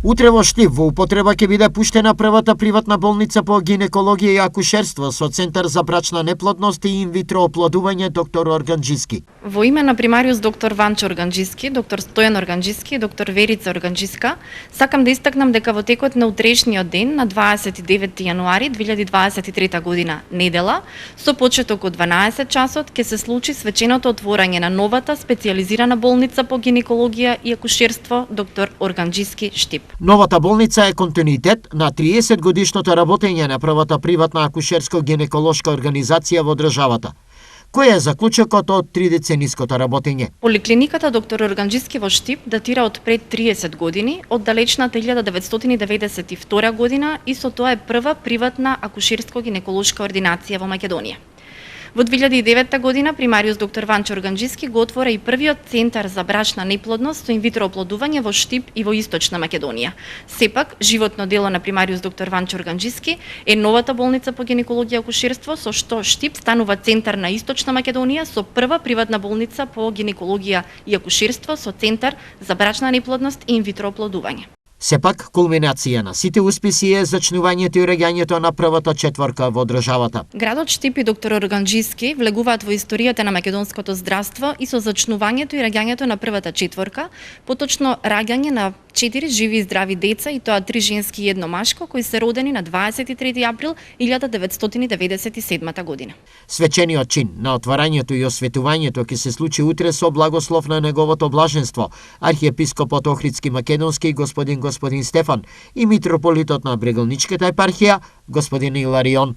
Утре во Штип во употреба ќе биде пуштена првата приватна болница по гинекологија и акушерство со центар за брачна неплодност и инвитро оплодување доктор Органџиски. Во име на примариус доктор Ванчо Органџиски, доктор Стојан Органџиски и доктор Верица Органџиска, сакам да истакнам дека во текот на утрешниот ден на 29 јануари 2023 година, недела, со почеток од 12 часот ќе се случи свеченото отворање на новата специјализирана болница по гинекологија и акушерство доктор Органџиски Штип. Новата болница е континуитет на 30 годишното работење на првата приватна акушерско-гинеколошка организација во државата. Кој е заклучокот од 3-децениското работење? Поликлиниката доктор Органџиски во Штип датира од пред 30 години, од далечната 1992 година и со тоа е прва приватна акушерско-гинеколошка ординација во Македонија. Во 2009 година примариус доктор Ванчо Органџиски го отвора и првиот центар за брачна неплодност со инвитро оплодување во Штип и во Источна Македонија. Сепак, животно дело на примариус доктор Ванчо Органџиски е новата болница по гинекологија и акушерство, со што Штип станува центар на Источна Македонија со прва приватна болница по гинекологија и акушерство со центар за брачна неплодност и инвитро оплодување. Сепак, кулминација на сите успеси е зачнувањето и реѓањето на првата четворка во државата. Градот Штип и доктор Органџиски влегуваат во историјата на македонското здравство и со зачнувањето и реѓањето на првата четворка, поточно раѓање на 4 живи и здрави деца, и тоа 3 женски и 1 машко, кои се родени на 23 април 1997 година. Свечениот чин на отварањето и осветувањето ќе се случи утре со благослов на неговото блаженство, архиепископот Охридски Македонски господин Стефан и митрополитот на Брегалничката епархија господин Иларион.